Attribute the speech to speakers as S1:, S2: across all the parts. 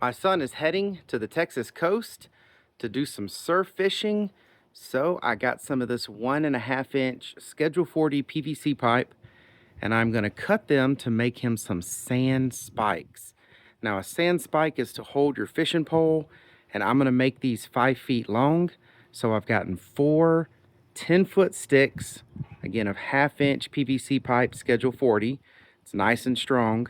S1: My son is heading to the Texas coast to do some surf fishing. So I got some of this 1.5 inch Schedule 40 PVC pipe, and I'm gonna cut them to make him some sand spikes. Now a sand spike is to hold your fishing pole, and I'm gonna make these 5 feet long. So I've gotten 4 10-foot sticks, again of 1/2 inch PVC pipe, Schedule 40. It's nice and strong.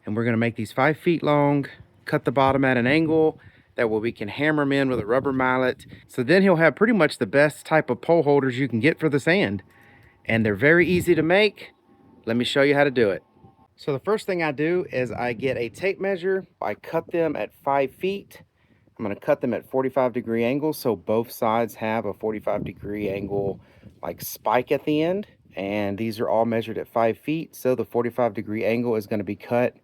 S1: And we're gonna make these 5 feet long, cut the bottom at an angle. That way we can hammer them in with a rubber mallet. So then he'll have pretty much the best type of pole holders you can get for the sand. And they're very easy to make. Let me show you how to do it. So the first thing I do is I get a tape measure. I cut them at 5 feet. I'm gonna cut them at 45-degree angles, so both sides have a 45-degree angle like spike at the end. And these are all measured at 5 feet, so the 45-degree angle is gonna be cut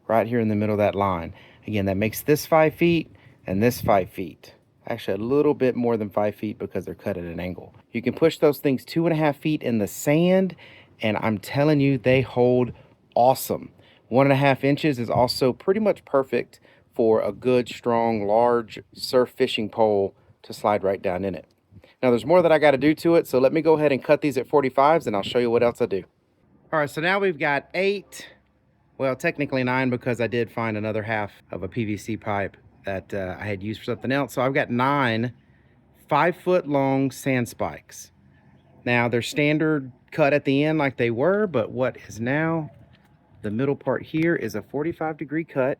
S1: right here in the middle of that line. Again, that makes this 5 feet and this 5 feet. Actually a little bit more than 5 feet because they're cut at an angle. You can push those things 2.5 feet in the sand, and I'm telling you, they hold awesome. 1.5 inches is also pretty much perfect for a good, strong, large surf fishing pole to slide right down in it. Now there's more that I got to do to it, so let me go ahead and cut these at 45s and I'll show you what else I do. All right, so now we've got 8, well, technically 9, because I did find another half of a PVC pipe that I had used for something else. So I've got 9 5-foot long sand spikes. Now they're standard cut at the end like they were, but what is now the middle part here is a 45-degree cut.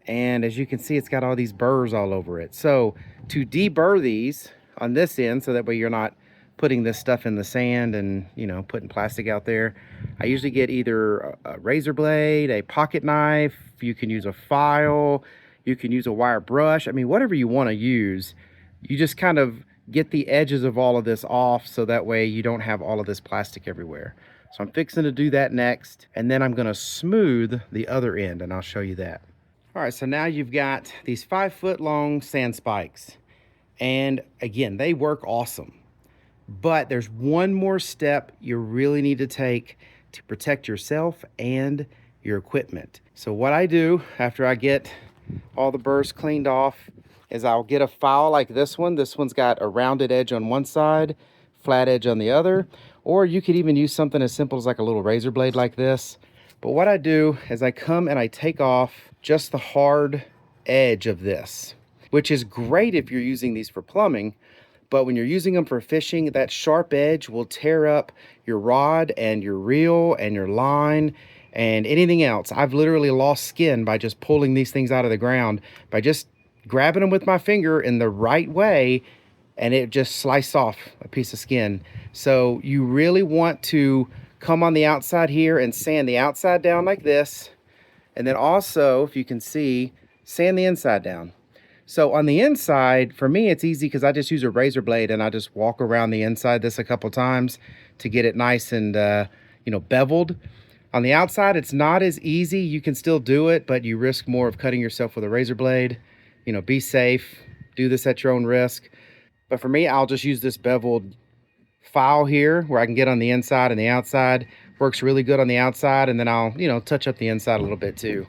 S1: And as you can see, it's got all these burrs all over it. So to deburr these on this end, so that way you're not putting this stuff in the sand and, you know, putting plastic out there, I usually get either a razor blade, a pocket knife, you can use a file, you can use a wire brush. I mean, whatever you want to use, you just kind of get the edges of all of this off, so that way you don't have all of this plastic everywhere. So I'm fixing to do that next, and then I'm going to smooth the other end, and I'll show you that. All right, so now you've got these 5-foot long sand spikes, and again, they work awesome. But there's one more step you really need to take to protect yourself and your equipment. So what I do after I get all the burrs cleaned off is I'll get a file like this one. This one's got a rounded edge on one side, flat edge on the other, or you could even use something as simple as like a little razor blade like this. But what I do is I come and I take off just the hard edge of this, which is great if you're using these for plumbing. But when you're using them for fishing, that sharp edge will tear up your rod and your reel and your line and anything else. I've literally lost skin by just pulling these things out of the ground, by just grabbing them with my finger in the right way, and it just sliced off a piece of skin. So you really want to come on the outside here and sand the outside down like this. And then also, if you can see, sand the inside down. So on the inside, for me, it's easy because I just use a razor blade and I just walk around the inside this a couple times to get it nice and, you know, beveled. On the outside, it's not as easy. You can still do it, but you risk more of cutting yourself with a razor blade. You know, be safe, do this at your own risk. But for me, I'll just use this beveled file here where I can get on the inside and the outside. Works really good on the outside, and then I'll, you know, touch up the inside a little bit too.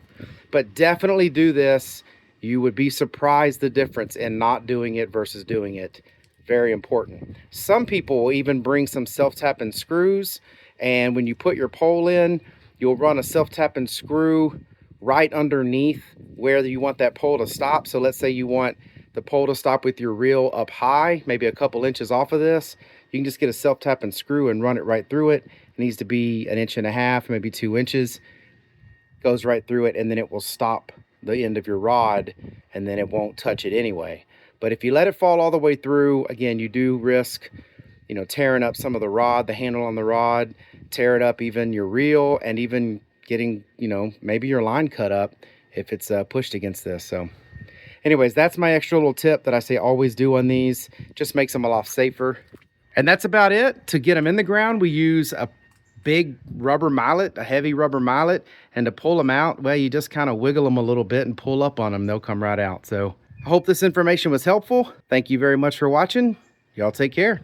S1: But definitely do this. You would be surprised the difference in not doing it versus doing it. Very important. Some people will even bring some self-tapping screws, and when you put your pole in, you'll run a self-tapping screw right underneath where you want that pole to stop. So let's say you want the pole to stop with your reel up high, maybe a couple inches off of this. You can just get a self-tapping screw and run it right through it. It needs to be 1.5 inches, maybe 2 inches. Goes right through it, and then it will stop the end of your rod, and then it won't touch it anyway. But if you let it fall all the way through, again, you do risk, you know, tearing up some of the rod, the handle on the rod, tear it up even your reel, and even getting, you know, maybe your line cut up if it's pushed against this. So anyways, that's my extra little tip that I say always do on these. Just makes them a lot safer. And that's about it. To get them in the ground, we use a big rubber mallet, a heavy rubber mallet, and to pull them out, well, you just kind of wiggle them a little bit and pull up on them. They'll come right out. So I hope this information was helpful. Thank you very much for watching. Y'all take care.